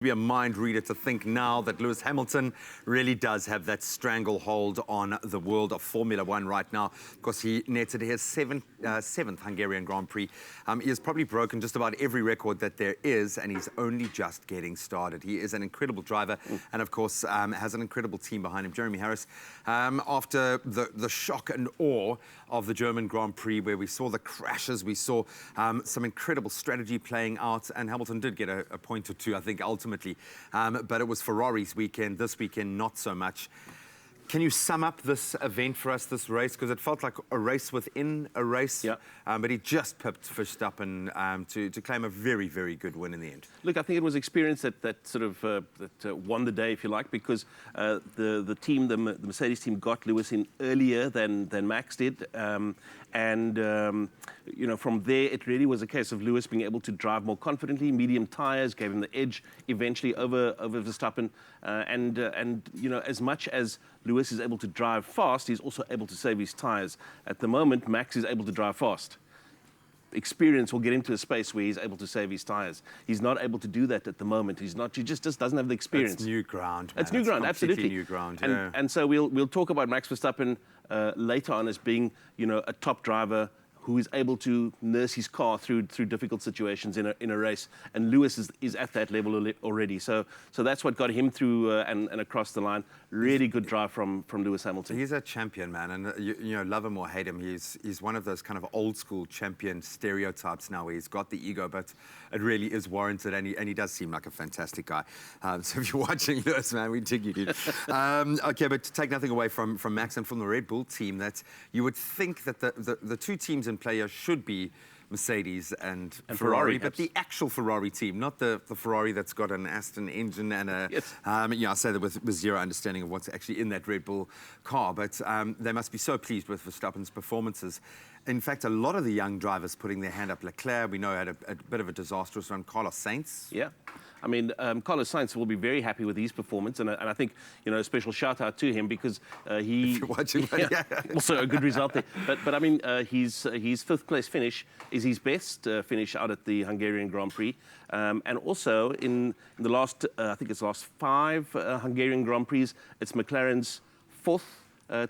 Be a mind reader to think now that Lewis Hamilton really does have that stranglehold on the world of Formula One right now, because he netted his seventh Hungarian Grand Prix. He has probably broken just about every record that there is, and he's only just getting started. He is an incredible driver, and of course has an incredible team behind him. Jeremy Harris, after the shock and awe of the German Grand Prix, where we saw the crashes, we saw some incredible strategy playing out, and Hamilton did get a point or two, I think, ultimately. But it was Ferrari's weekend. This weekend, not so much. Can you sum up this event for us, this race? Because it felt like a race within a race. Yeah. But he just pipped Verstappen to claim a very, very good win in the end. Look, I think it was experience that sort of won the day, if you like, because the team, the Mercedes team, got Lewis in earlier than Max did. You know, from there, it really was a case of Lewis being able to drive more confidently. Medium tyres gave him the edge eventually over Verstappen. You know, as much as Lewis is able to drive fast, he's also able to save his tyres. At the moment, Max is able to drive fast. Experience will get him to a space where he's able to save his tyres. He's not able to do that at the moment. He's not. He just doesn't have the experience. It's new ground, man. It's new ground, absolutely. New ground, yeah. And so we'll talk about Max Verstappen later on as being, you know, a top driver who is able to nurse his car through difficult situations in a race. And Lewis is at that level already. So that's what got him through and across the line. Really good drive from Lewis Hamilton. He's a champion, man. And you know, love him or hate him, he's one of those kind of old school champion stereotypes now, where he's got the ego, but it really is warranted. And he does seem like a fantastic guy. So if you're watching Lewis, man, we dig you, dude. Okay, but to take nothing away from Max and from the Red Bull team, that you would think that the two teams in play here should be Mercedes and Ferrari, but the actual Ferrari team, not the Ferrari that's got an Aston engine and a... Yes. Yeah, I say that with zero understanding of what's actually in that Red Bull car, but they must be so pleased with Verstappen's performances. In fact, a lot of the young drivers putting their hand up. Leclerc, we know, had a bit of a disastrous run. Carlos Sainz. Yeah. I mean, Carlos Sainz will be very happy with his performance, and I think, you know, a special shout out to him, because he... If you're watching, yeah. Also a good result there. But I mean, his fifth place finish is his best finish out at the Hungarian Grand Prix, and also in the last, I think it's last 5 Hungarian Grand Prix, it's McLaren's 4th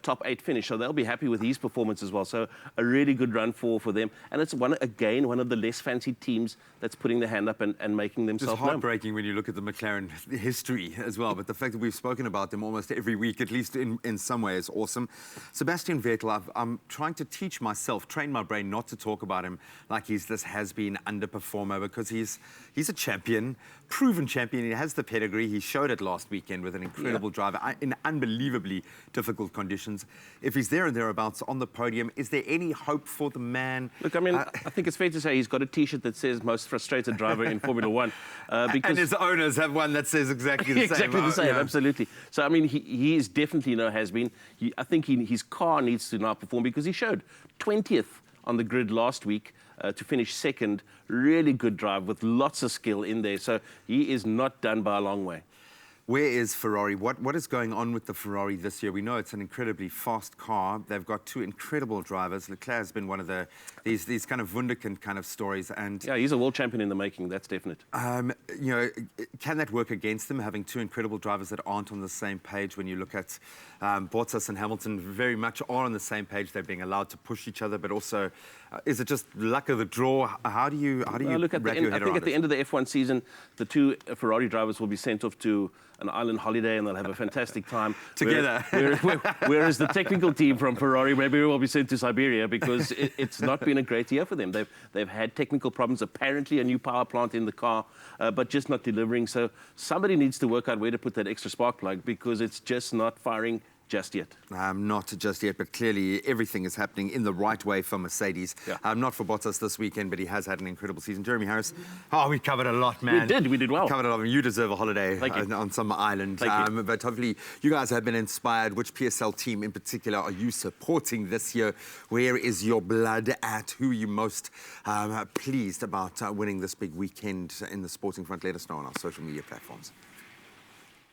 top 8 finish, so they'll be happy with his performance as well. So a really good run for them, and it's one of the less fancy teams that's putting their hand up and making themselves known. It's heartbreaking when you look at the McLaren history as well, but the fact that we've spoken about them almost every week, at least in some way, is awesome. Sebastian Vettel, I'm trying to teach myself, train my brain not to talk about him like he's this has-been underperformer, because he's a champion, proven champion. He has the pedigree. He showed it last weekend with an incredible driver in unbelievably difficult conditions. If he's there and thereabouts on the podium, is there any hope for the man? Look, I mean, I think it's fair to say he's got a T-shirt that says "Most Frustrated Driver in Formula One," because and his owners have one that says exactly the same. Exactly the same, yeah. Absolutely. So I mean, he is definitely has-been. I think his car needs to now perform, because he showed 20th on the grid last week to finish 2nd. Really good drive with lots of skill in there. So he is not done by a long way. Where is Ferrari? What is going on with the Ferrari this year? We know it's an incredibly fast car. They've got 2 incredible drivers. Leclerc has been one of these kind of wunderkind kind of stories. And yeah, he's a world champion in the making. That's definite. You know, can that work against them, having 2 incredible drivers that aren't on the same page? When you look at Bottas and Hamilton, very much are on the same page. They're being allowed to push each other, but also, is it just luck of the draw? How do you look at the end? I think at the end of the F1 season, the 2 Ferrari drivers will be sent off to an island holiday, and they'll have a fantastic time together. Whereas the technical team from Ferrari maybe will be sent to Siberia, because it's not been a great year for them. They've had technical problems, apparently a new power plant in the car, but just not delivering. So somebody needs to work out where to put that extra spark plug, because it's just not firing just yet. Not just yet, but clearly everything is happening in the right way for Mercedes. Yeah. Not for Bottas this weekend, but he has had an incredible season. Jeremy Harris, we covered a lot, man. We did well. Covered a lot. You deserve a holiday on some island. But hopefully you guys have been inspired. Which PSL team in particular are you supporting this year? Where is your blood at? Who are you most pleased about winning this big weekend in the sporting front? Let us know on our social media platforms.